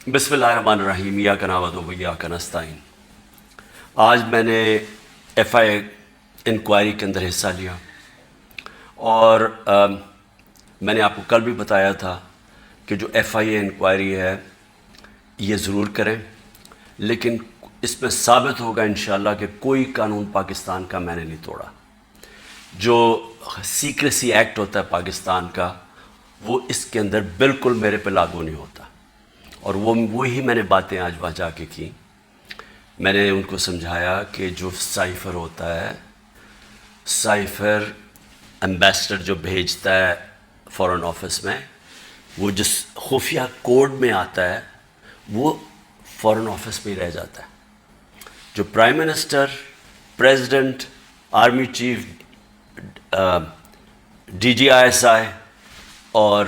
بسم اللہ الرحمن الرحیم، ایاک نعبد و ایاک نستعین۔ آج میں نے ایف آئی انکوائری کے اندر حصہ لیا اور میں نے آپ کو کل بھی بتایا تھا کہ جو ایف آئی انکوائری ہے یہ ضرور کریں، لیکن اس میں ثابت ہوگا انشاءاللہ کہ کوئی قانون پاکستان کا میں نے نہیں توڑا۔ جو سیکریسی ایکٹ ہوتا ہے پاکستان کا وہ اس کے اندر بالکل میرے پہ لاگو نہیں ہوتا، اور وہی میں نے باتیں آج وہاں جا کے کی۔ میں نے ان کو سمجھایا کہ جو سائفر ہوتا ہے، سائفر ایمبیسڈر جو بھیجتا ہے فارن آفس میں، وہ جس خفیہ کوڈ میں آتا ہے وہ فارن آفس میں ہی رہ جاتا ہے۔ جو prime minister, president, army chief, D G I S I اور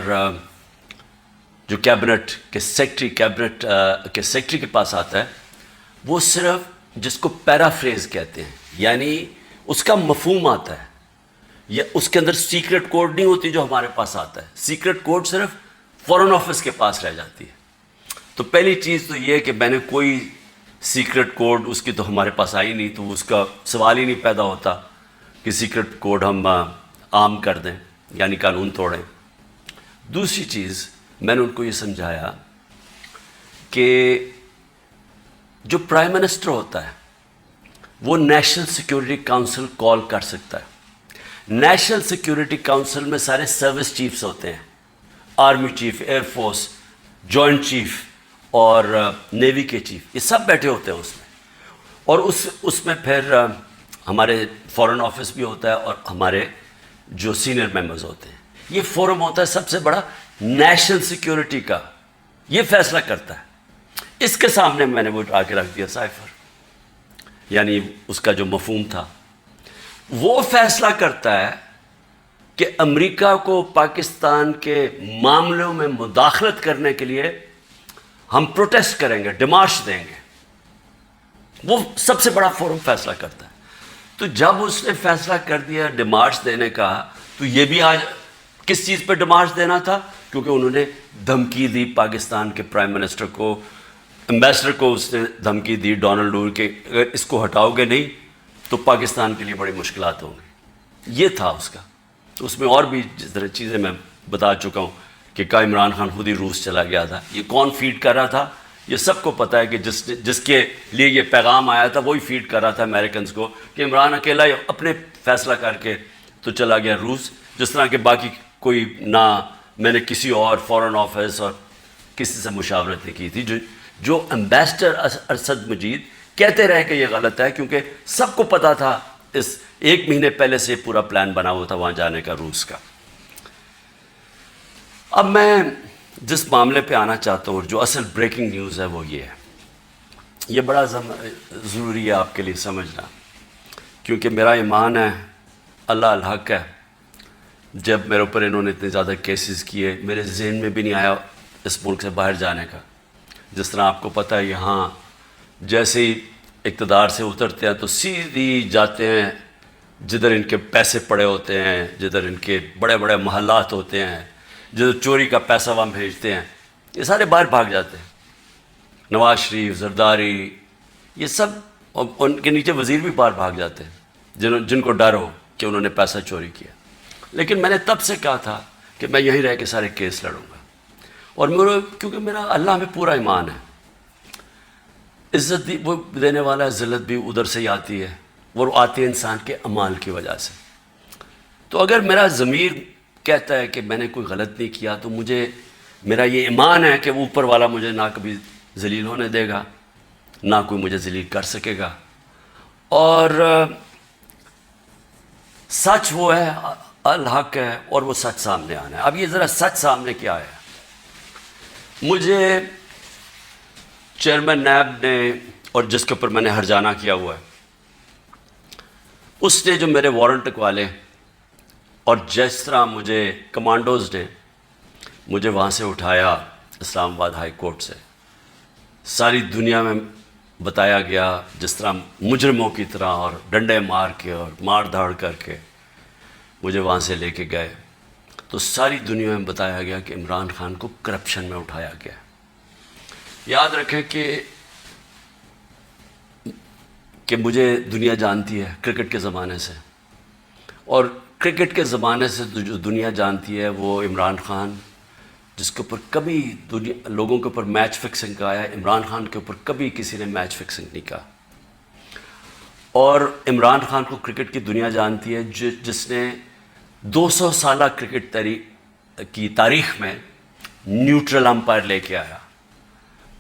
جو کیبنٹ کے سیکٹری کے پاس آتا ہے، وہ صرف جس کو پیرافریز کہتے ہیں، یعنی اس کا مفہوم آتا ہے، یا اس کے اندر سیکرٹ کوڈ نہیں ہوتی جو ہمارے پاس آتا ہے۔ سیکرٹ کوڈ صرف فارن آفس کے پاس رہ جاتی ہے۔ تو پہلی چیز تو یہ کہ میں نے کوئی سیکرٹ کوڈ، اس کی تو ہمارے پاس آئی نہیں، تو اس کا سوال ہی نہیں پیدا ہوتا کہ سیکرٹ کوڈ ہم عام کر دیں، یعنی قانون توڑیں۔ دوسری چیز میں نے ان کو یہ سمجھایا کہ جو پرائم منسٹر ہوتا ہے وہ نیشنل سیکیورٹی کاؤنسل کال کر سکتا ہے۔ نیشنل سیکیورٹی کاؤنسل میں سارے سروس چیفز ہوتے ہیں، army chief, air force, joint chief اور نیوی کے چیف، یہ سب بیٹھے ہوتے ہیں اس میں، اور اس میں پھر ہمارے فارن آفس بھی ہوتا ہے اور ہمارے جو سینئر ممبرز ہوتے ہیں۔ یہ فورم ہوتا ہے سب سے بڑا نیشنل سیکیورٹی کا، یہ فیصلہ کرتا ہے۔ اس کے سامنے میں نے وہ آ کے رکھ دیا سائفر، یعنی اس کا جو مفہوم تھا، وہ فیصلہ کرتا ہے کہ امریکہ کو پاکستان کے معاملوں میں مداخلت کرنے کے لیے ہم پروٹیسٹ کریں گے، ڈیمارش دیں گے۔ وہ سب سے بڑا فورم فیصلہ کرتا ہے۔ تو جب اس نے فیصلہ کر دیا ڈیمارش دینے کا، تو یہ بھی آج کس چیز پہ ڈیمارش دینا تھا؟ کیونکہ انہوں نے دھمکی دی پاکستان کے پرائم منسٹر کو، ایمبیسڈر کو اس نے دھمکی دی ڈونلڈ ٹرمپ کہ اگر اس کو ہٹاؤ گے نہیں تو پاکستان کے لیے بڑی مشکلات ہوں گی۔ یہ تھا اس کا۔ تو اس میں اور بھی جس طرح چیزیں میں بتا چکا ہوں کہ عمران خان خود ہی روس چلا گیا تھا، یہ کون فیڈ کر رہا تھا یہ سب کو پتہ ہے، کہ جس کے لیے یہ پیغام آیا تھا وہی فیڈ کر رہا تھا امریکنز کو، کہ عمران اکیلا اپنے فیصلہ کر کے تو چلا گیا روس، جس طرح کہ باقی کوئی نہ میں نے کسی اور فارن آفس اور کسی سے مشاورت نہیں کی تھی۔ جو ایمبیسڈر اسد مجید کہتے رہے کہ یہ غلط ہے، کیونکہ سب کو پتہ تھا، اس 1 مہینے پہلے سے پورا پلان بنا ہوا تھا وہاں جانے کا، روس کا۔ اب میں جس معاملے پہ آنا چاہتا ہوں اور جو اصل بریکنگ نیوز ہے وہ یہ ہے، یہ بڑا ضروری ہے آپ کے لیے سمجھنا، کیونکہ میرا ایمان ہے اللہ الحق ہے، جب میرے اوپر انہوں نے اتنے زیادہ کیسز کیے، میرے ذہن میں بھی نہیں آیا اس ملک سے باہر جانے کا۔ جس طرح آپ کو پتہ ہے یہاں جیسے ہی اقتدار سے اترتے ہیں تو سیدھی جاتے ہیں جدھر ان کے پیسے پڑے ہوتے ہیں، جدھر ان کے بڑے بڑے محلات ہوتے ہیں، جدھر چوری کا پیسہ وہاں بھیجتے ہیں، یہ سارے باہر بھاگ جاتے ہیں۔ نواز شریف، زرداری، یہ سب، اور ان کے نیچے وزیر بھی باہر بھاگ جاتے ہیں جن کو ڈر ہو کہ انہوں نے پیسہ چوری کیا۔ لیکن میں نے تب سے کہا تھا کہ میں یہیں رہ کے سارے کیس لڑوں گا، اور کیونکہ میرا اللہ میں پورا ایمان ہے، عزت بھی وہ دینے والا ہے، ذلت بھی ادھر سے ہی آتی ہے، اور وہ آتی ہے انسان کے اعمال کی وجہ سے۔ تو اگر میرا ضمیر کہتا ہے کہ میں نے کوئی غلط نہیں کیا، تو میرا یہ ایمان ہے کہ اوپر والا مجھے نہ کبھی ذلیل ہونے دے گا، نہ کوئی مجھے ذلیل کر سکے گا، اور سچ وہ ہے، الحق ہے، اور وہ سچ سامنے آنا ہے۔ اب یہ ذرا سچ سامنے کیا ہے؟ مجھے چیئرمین نیب نے، اور جس کے اوپر میں نے ہرجانہ کیا ہوا ہے، اس نے جو میرے وارنٹ لکھوالے، اور جس طرح مجھے کمانڈوز نے مجھے وہاں سے اٹھایا اسلام آباد ہائی کورٹ سے، ساری دنیا میں بتایا گیا جس طرح مجرموں کی طرح، اور ڈنڈے مار کے اور مار دھاڑ کر کے مجھے وہاں سے لے کے گئے، تو ساری دنیا میں بتایا گیا کہ عمران خان کو کرپشن میں اٹھایا گیا۔ یاد رکھیں کہ مجھے دنیا جانتی ہے کرکٹ کے زمانے سے، اور کرکٹ کے زمانے سے جو دنیا جانتی ہے وہ عمران خان، جس کے اوپر کبھی لوگوں کے اوپر میچ فکسنگ کا آیا، عمران خان کے اوپر کبھی کسی نے میچ فکسنگ نہیں کہا. اور عمران خان کو کرکٹ کی دنیا جانتی ہے، جس نے 200 سالہ کرکٹ کی تاریخ میں نیوٹرل امپائر لے کے آیا،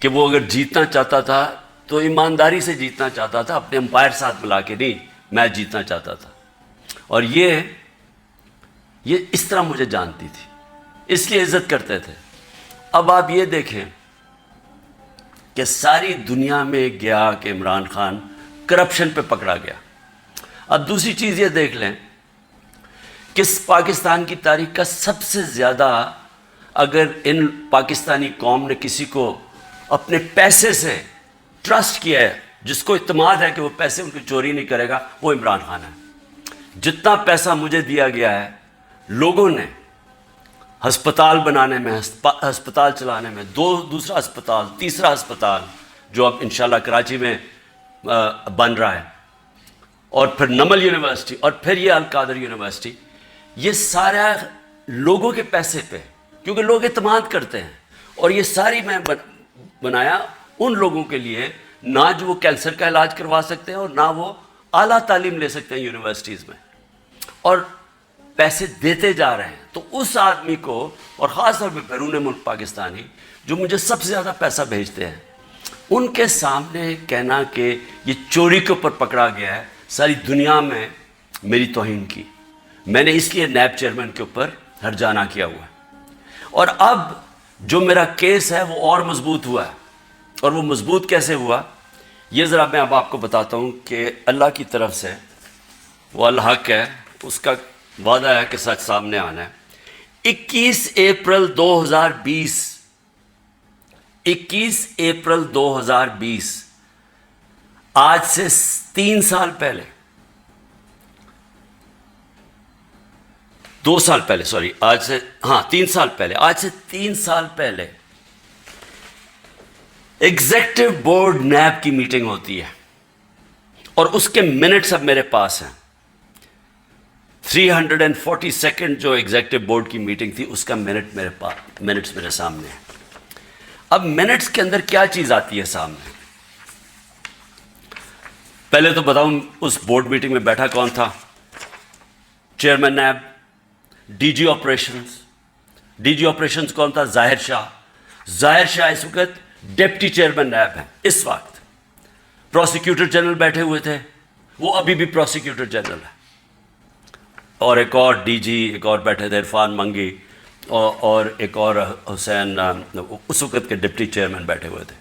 کہ وہ اگر جیتنا چاہتا تھا تو ایمانداری سے جیتنا چاہتا تھا، اپنے امپائر ساتھ ملا کے نہیں، میچ جیتنا چاہتا تھا. اور یہ اس طرح مجھے جانتی تھی، اس لیے عزت کرتے تھے. اب آپ یہ دیکھیں کہ ساری دنیا میں گیا کہ عمران خان کرپشن پہ پکڑا گیا. اب دوسری چیز یہ دیکھ لیں کہ پاکستان کی تاریخ کا سب سے زیادہ، اگر ان پاکستانی قوم نے کسی کو اپنے پیسے سے ٹرسٹ کیا ہے، جس کو اعتماد ہے کہ وہ پیسے ان کی چوری نہیں کرے گا، وہ عمران خان ہے. جتنا پیسہ مجھے دیا گیا ہے لوگوں نے ہسپتال بنانے میں، ہسپتال چلانے میں، دوسرا ہسپتال، تیسرا ہسپتال جو اب انشاءاللہ کراچی میں بن رہا ہے، اور پھر نمل یونیورسٹی، اور پھر یہ القادر یونیورسٹی، یہ سارا لوگوں کے پیسے پہ، کیونکہ لوگ اعتماد کرتے ہیں. اور یہ ساری میں بنایا ان لوگوں کے لیے، نہ جو وہ کینسر کا علاج کروا سکتے ہیں اور نہ وہ اعلیٰ تعلیم لے سکتے ہیں یونیورسٹیز میں، اور پیسے دیتے جا رہے ہیں. تو اس آدمی کو، اور خاص طور پہ بیرون ملک پاکستانی جو مجھے سب سے زیادہ پیسہ بھیجتے ہیں، ان کے سامنے کہنا کہ یہ چوری کے اوپر پکڑا گیا ہے، ساری دنیا میں میری توہین کی. میں نے اس لیے نیب چیئرمین کے اوپر ہرجانہ کیا ہوا ہے. اور اب جو میرا کیس ہے وہ اور مضبوط ہوا ہے. اور وہ مضبوط کیسے ہوا، یہ ذرا میں اب آپ کو بتاتا ہوں کہ اللہ کی طرف سے وہ الحق ہے، اس کا وعدہ ہے کہ سچ سامنے آنا ہے. 21 اپریل 2020 آج سے 3 سال پہلے، 2 سال پہلے، سوری، آج سے 3 سال پہلے، آج سے 3 سال پہلے ایگزیکٹو بورڈ نیب کی میٹنگ ہوتی ہے، اور اس کے منٹس اب میرے پاس ہیں. 342 جو ایگزیکٹو بورڈ کی میٹنگ تھی، اس کا منٹس میرے سامنے ہیں. اب منٹس کے اندر کیا چیز آتی ہے سامنے؟ پہلے تو بتاؤں اس بورڈ میٹنگ میں بیٹھا کون تھا؟ Chairman NAB, D G operations کون تھا؟ ظاہر شاہ اس وقت ڈپٹی چیئرمین نیب ہیں اس وقت. پروسیکیوٹر جنرل بیٹھے ہوئے تھے، وہ ابھی بھی پروسیکیوٹر جنرل ہے. اور ایک اور ڈی جی، ایک اور بیٹھے تھے عرفان منگی، اور ایک اور حسین، اس وقت کے ڈپٹی چیئرمین بیٹھے ہوئے تھے.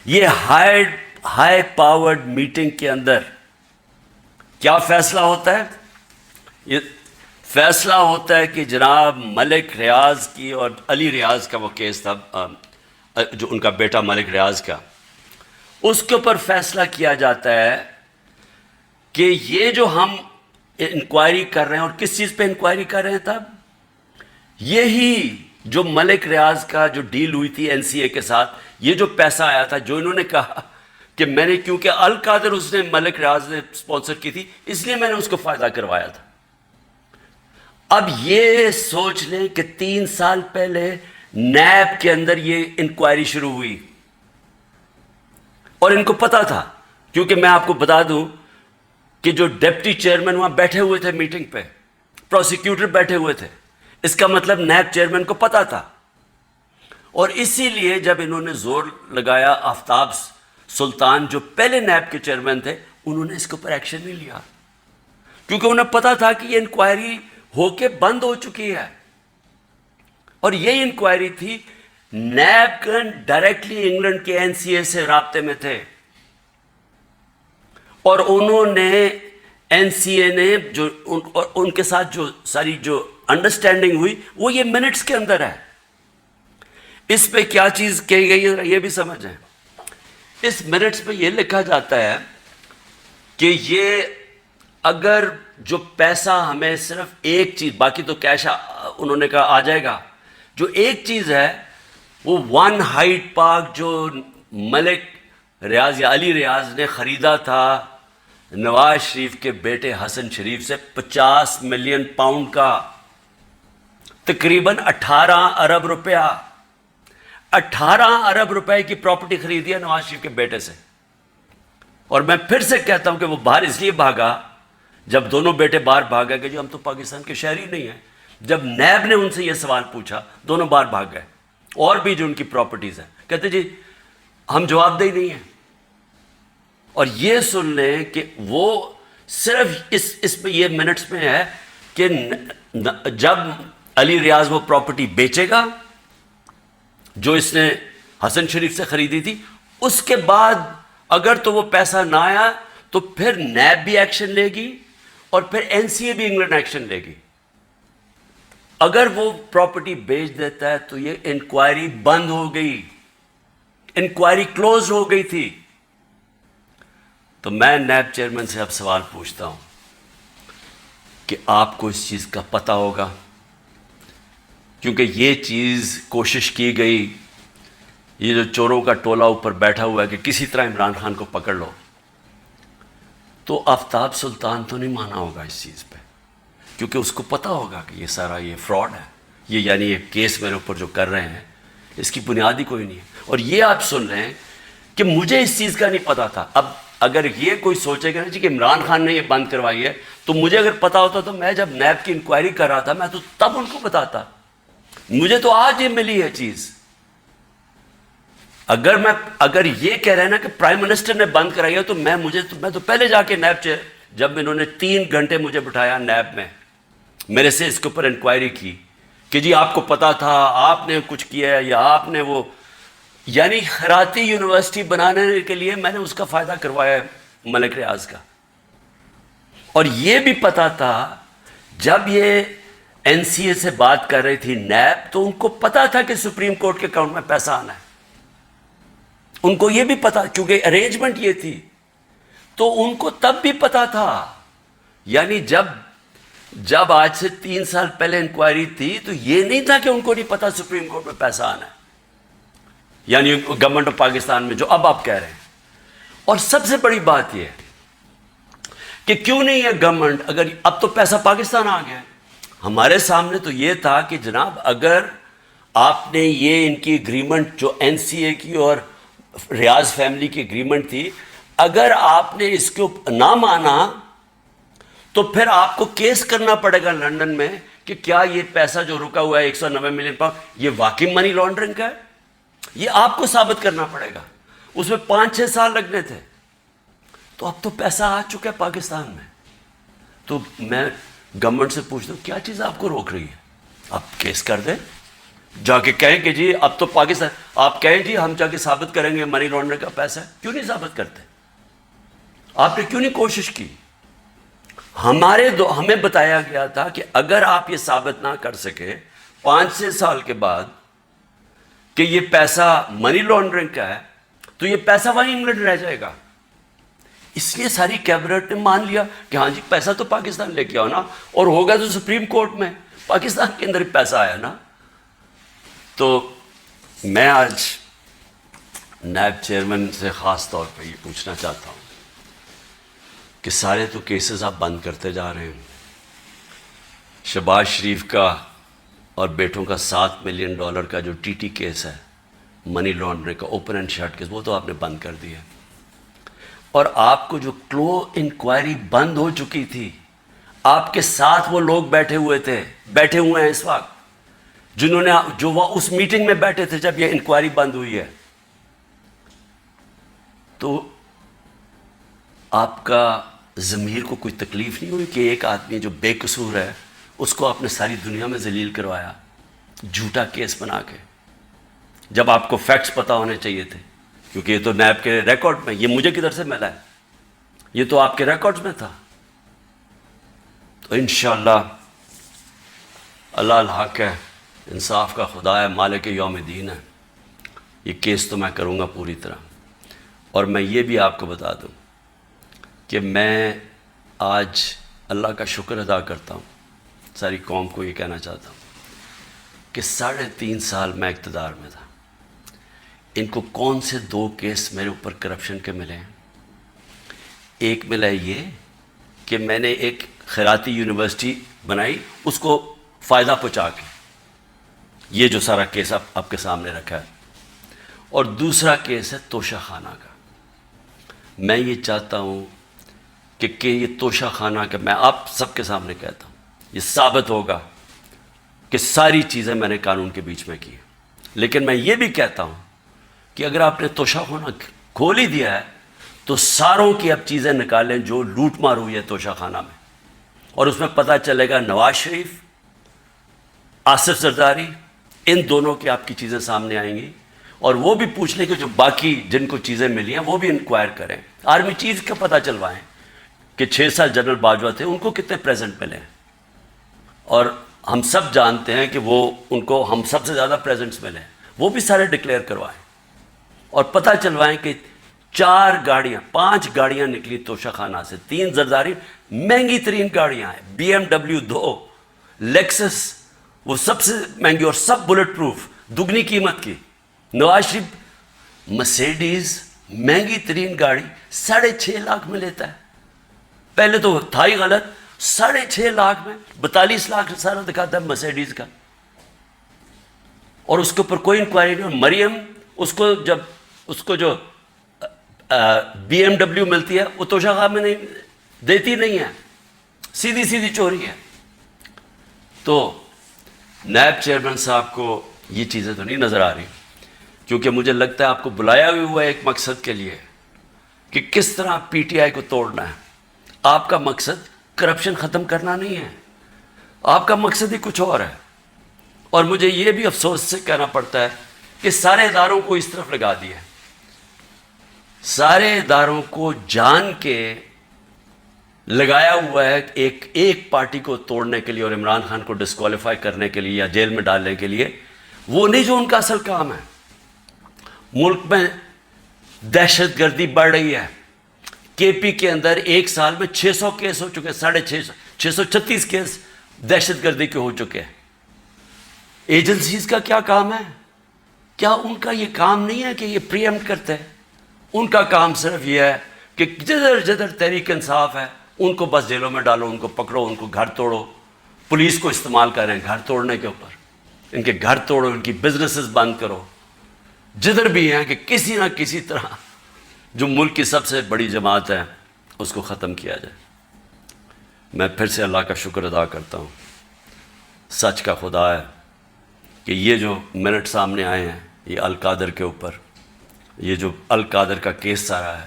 یہ ہائی پاورڈ میٹنگ کے اندر کیا فیصلہ ہوتا ہے؟ یہ فیصلہ ہوتا ہے کہ جناب ملک ریاض کی، اور علی ریاض کا وہ کیس تھا، جو ان کا بیٹا ملک ریاض کا، اس کے اوپر فیصلہ کیا جاتا ہے کہ یہ جو ہم انکوائری کر رہے ہیں، اور کس چیز پہ انکوائری کر رہے ہیں تب؟ یہی جو ملک ریاض کا جو ڈیل ہوئی تھی این سی اے کے ساتھ، یہ جو پیسہ آیا تھا، جو انہوں نے کہا کہ میں نے، کیونکہ القادر اس نے ملک ریاض نے سپانسر کی تھی، اس لیے میں نے اس کو فائدہ کروایا تھا. اب یہ سوچ لیں کہ 3 سال پہلے نیب کے اندر یہ انکوائری شروع ہوئی، اور ان کو پتا تھا، کیونکہ میں آپ کو بتا دوں کہ جو ڈپٹی چیئرمین وہاں بیٹھے ہوئے تھے میٹنگ پہ، پروسیکیوٹر بیٹھے ہوئے تھے، اس کا مطلب نیب چیئرمین کو پتا تھا. اور اسی لیے جب انہوں نے زور لگایا، آفتاب سلطان جو پہلے نیب کے چیئرمین تھے، انہوں نے اس کے اوپر ایکشن نہیں لیا، کیونکہ انہیں پتا تھا کہ یہ انکوائری ہو کے بند ہو چکی ہے. اور یہ انکوائری تھی، نیب ڈائریکٹلی انگلینڈ کے این سی اے سے رابطے میں تھے، اور انہوں نے این سی اے نے جو ان کے ساتھ جو ساری جو انڈرسٹینڈنگ ہوئی، وہ یہ منٹس کے اندر ہے. اس پہ کیا چیز کہی گئی ہے یہ بھی سمجھیں. اس منٹس پہ یہ لکھا جاتا ہے کہ یہ اگر جو پیسہ ہمیں صرف ایک چیز، باقی تو کیش انہوں نے کہا آ جائے گا، جو ایک چیز ہے وہ ون ہائٹ پارک جو ملک ریاض یا علی ریاض نے خریدا تھا نواز شریف کے بیٹے حسن شریف سے 50 ملین پاؤنڈ کا، تقریباً 18 ارب روپیہ، 18 ارب روپے کی پراپرٹی خریدی ہے نواز شریف کے بیٹے سے. اور میں پھر سے کہتا ہوں کہ وہ باہر اس لیے بھاگا، جب دونوں بیٹے باہر بھاگا کہ جو ہم تو پاکستان کے شہری نہیں ہیں. جب نیب نے ان سے یہ سوال پوچھا دونوں باہر بھاگ گئے. اور بھی جو ان کی پراپرٹیز ہیں کہتے جی ہم جواب دہ نہیں ہیں. اور یہ سن لیں کہ وہ صرف اس میں یہ منٹس میں ہے کہ جب علی ریاض وہ پراپرٹی بیچے گا جو اس نے حسن شریف سے خریدی تھی، اس کے بعد اگر تو وہ پیسہ نہ آیا تو پھر نیب بھی ایکشن لے گی اور پھر NCA بھی انگلینڈ ایکشن لے گی. اگر وہ پراپرٹی بیچ دیتا ہے تو یہ انکوائری بند ہو گئی، انکوائری کلوز ہو گئی تھی. تو میں نیب چیئرمین سے اب سوال پوچھتا ہوں کہ آپ کو اس چیز کا پتہ ہوگا، کیونکہ یہ چیز کوشش کی گئی، یہ جو چوروں کا ٹولہ اوپر بیٹھا ہوا ہے کہ کسی طرح عمران خان کو پکڑ لو، تو آفتاب سلطان تو نہیں مانا ہوگا اس چیز پہ، کیونکہ اس کو پتہ ہوگا کہ یہ سارا یہ فراڈ ہے، یہ یعنی یہ کیس میرے اوپر جو کر رہے ہیں اس کی بنیاد ہی کوئی نہیں ہے. اور یہ آپ سن رہے ہیں کہ مجھے اس چیز کا نہیں پتا تھا. اب اگر یہ کوئی سوچے گا نا جی کہ عمران خان نے یہ بند کروائی ہے، تو مجھے اگر پتا ہوتا تو میں جب نیب کی انکوائری کر رہا تھا میں تو تب ان کو بتاتا. مجھے تو آج یہ ملی ہے چیز. اگر یہ کہہ رہے ہیں نا کہ پرائم منسٹر نے بند کرائی ہے تو میں تو پہلے جا کے نیب جب انہوں نے 3 گھنٹے مجھے بٹھایا نیب میں، میرے سے اس کے اوپر انکوائری کی کہ جی آپ کو پتا تھا، آپ نے کچھ کیا ہے، یا آپ نے وہ یعنی خیراتی یونیورسٹی بنانے کے لیے میں نے اس کا فائدہ کروایا ہے ملک ریاض کا. اور یہ بھی پتا تھا جب یہ NCA سے بات کر رہی تھی نیب، تو ان کو پتا تھا کہ سپریم کورٹ کے اکاؤنٹ میں پیسہ آنا ہے. ان کو یہ بھی پتا، کیونکہ ارینجمنٹ یہ تھی، تو ان کو تب بھی پتا تھا. یعنی جب آج سے 3 سال پہلے انکوائری تھی تو یہ نہیں تھا کہ ان کو نہیں پتا سپریم کورٹ میں پیسہ آنا ہے، یعنی گورنمنٹ آف پاکستان میں جو اب آپ کہہ رہے ہیں. اور سب سے بڑی بات یہ ہے کہ کیوں نہیں ہے گورنمنٹ، اگر اب تو پیسہ پاکستان آ گیا ہے. ہمارے سامنے تو یہ تھا کہ جناب اگر آپ نے یہ ان کی اگریمنٹ جو NCA کی اور ریاض فیملی کی اگریمنٹ تھی، اگر آپ نے اس کو نہ مانا تو پھر آپ کو کیس کرنا پڑے گا لندن میں کہ کیا یہ پیسہ جو رکا ہوا ہے 190 ملین پاؤنڈ یہ واقعی منی لانڈرنگ کا ہے. یہ آپ کو ثابت کرنا پڑے گا. اس میں 5-6 سال لگنے تھے. تو اب تو پیسہ آ چکا ہے پاکستان میں. تو میں گورنمنٹ سے پوچھتا ہوں کیا چیز آپ کو روک رہی ہے؟ آپ کیس کر دیں، جا کے کہیں کہ جی اب تو پاکستان، آپ کہیں جی ہم جا کے ثابت کریں گے منی لانڈرنگ کا پیسہ ہے. کیوں نہیں ثابت کرتے؟ آپ نے کیوں نہیں کوشش کی؟ ہمیں بتایا گیا تھا کہ اگر آپ یہ ثابت نہ کر سکے 5-6 سال کے بعد کہ یہ پیسہ منی لانڈرنگ کا ہے تو یہ پیسہ وہیں انگلینڈ رہ جائے گا. اس لیے ساری کیبنٹ نے مان لیا کہ ہاں جی پیسہ تو پاکستان لے کے آؤ نا، اور ہوگا تو سپریم کورٹ میں پاکستان کے اندر ہی پیسہ آیا نا. تو میں آج نیب چیئرمین سے خاص طور پہ یہ پوچھنا چاہتا ہوں کہ سارے تو کیسز آپ بند کرتے جا رہے ہیں. شہباز شریف کا اور بیٹوں کا $7 ملین کا جو TT کیس ہے منی لانڈرنگ کا، اوپن اینڈ شٹ کیس، وہ تو آپ نے بند کر دیا. اور آپ کو جو کلو انکوائری بند ہو چکی تھی، آپ کے ساتھ وہ لوگ بیٹھے ہوئے ہیں اس وقت، جنہوں نے جو وہ اس میٹنگ میں بیٹھے تھے جب یہ انکوائری بند ہوئی ہے. تو آپ کا ضمیر کو کوئی تکلیف نہیں ہوئی کہ ایک آدمی جو بے قصور ہے اس کو آپ نے ساری دنیا میں ذلیل کروایا جھوٹا کیس بنا کے، جب آپ کو فیکٹس پتہ ہونے چاہیے تھے؟ کیونکہ یہ تو نیب کے ریکارڈ میں، یہ مجھے کدھر سے ملا ہے، یہ تو آپ کے ریکارڈز میں تھا. تو انشاءاللہ اللہ الحق ہے، انصاف کا خدا ہے، مالک یوم دین ہے. یہ کیس تو میں کروں گا پوری طرح. اور میں یہ بھی آپ کو بتا دوں کہ میں آج اللہ کا شکر ادا کرتا ہوں، ساری قوم کو یہ کہنا چاہتا ہوں کہ 3.5 سال میں اقتدار میں تھا. ان کو کون سے 2 کیس میرے اوپر کرپشن کے ملے ہیں؟ ایک ملا یہ کہ میں نے ایک خیراتی یونیورسٹی بنائی اس کو فائدہ پہنچا کے، یہ جو سارا کیس آپ کے سامنے رکھا ہے، اور دوسرا کیس ہے توشہ خانہ کا۔ میں یہ چاہتا ہوں کہ یہ توشہ خانہ کا، میں آپ سب کے سامنے کہتا ہوں، یہ ثابت ہوگا کہ ساری چیزیں میں نے قانون کے بیچ میں کی، لیکن میں یہ بھی کہتا ہوں کہ اگر آپ نے توشہ خانہ کھول ہی دیا ہے تو ساروں کی اب چیزیں نکالیں جو لوٹ مار ہوئی ہے توشہ خانہ میں، اور اس میں پتہ چلے گا نواز شریف، آصف زرداری، ان دونوں کی آپ کی چیزیں سامنے آئیں گی، اور وہ بھی پوچھ لیں کہ جو باقی جن کو چیزیں ملی ہیں وہ بھی انکوائر کریں، آرمی چیف کا پتہ چلوائیں کہ 6 سال جنرل باجوہ تھے ان کو کتنے پریزنٹ ملے ہیں، اور ہم سب جانتے ہیں کہ وہ ان کو ہم سب سے زیادہ پریزنٹس ملے ہیں، وہ بھی سارے ڈکلیئر کروائیں، اور پتہ چلوائیں کہ 5 گاڑیاں نکلی توشہ خانہ سے، 3 زرداری، مہنگی ترین گاڑیاں ہیں، BMW 2، لیکسس وہ سب سے مہنگی، اور سب بلٹ پروف، دگنی قیمت کی۔ نواز شریف مرسیڈیز مہنگی ترین گاڑی 6.5 لاکھ میں لیتا ہے، پہلے تو تھا ہی غلط، 6.5 لاکھ میں 42 لاکھ سارا دکھاتا ہے مرسیڈیز کا، اور اس کے اوپر کوئی انکوائری نہیں۔ مریم اس کو جو BMW ملتی ہے وہ توشہ خانہ میں نہیں دیتی نہیں ہے، سیدھی چوری ہے۔ تو نیب چیئرمین صاحب کو یہ چیزیں تو نہیں نظر آ رہی، کیونکہ مجھے لگتا ہے آپ کو بلایا بھی ہوا ہے ایک مقصد کے لیے کہ کس طرح PTI کو توڑنا ہے۔ آپ کا مقصد کرپشن ختم کرنا نہیں ہے، آپ کا مقصد ہی کچھ اور ہے۔ اور مجھے یہ بھی افسوس سے کہنا پڑتا ہے کہ سارے اداروں کو اس طرف لگا دیا ہے، سارے اداروں کو جان کے لگایا ہوا ہے ایک پارٹی کو توڑنے کے لیے اور عمران خان کو ڈسکوالیفائی کرنے کے لیے یا جیل میں ڈالنے کے لیے، وہ نہیں جو ان کا اصل کام ہے۔ ملک میں دہشت گردی بڑھ رہی ہے، KP کے اندر 1 سال میں 600 کیس ہو چکے، 636 کیس دہشت گردی کے ہو چکے ہیں۔ ایجنسیز کا کیا کام ہے؟ کیا ان کا یہ کام نہیں ہے کہ یہ پریمپٹ کرتے ہیں؟ ان کا کام صرف یہ ہے کہ جدھر تحریک انصاف ہے ان کو بس جیلوں میں ڈالو، ان کو پکڑو، ان کو گھر توڑو، پولیس کو استعمال کریں گھر توڑنے کے اوپر، ان کے گھر توڑو، ان کی بزنسز بند کرو، جدھر بھی ہیں کہ کسی نہ کسی طرح جو ملک کی سب سے بڑی جماعت ہے اس کو ختم کیا جائے۔ میں پھر سے اللہ کا شکر ادا کرتا ہوں، سچ کا خدا ہے کہ یہ جو منٹ سامنے آئے ہیں یہ القادر کے اوپر، یہ جو القادر کا کیس سارا ہے،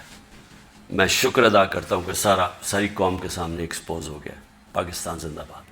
میں شکر ادا کرتا ہوں کہ ساری قوم کے سامنے ایکسپوز ہو گیا۔ پاکستان زندہ باد۔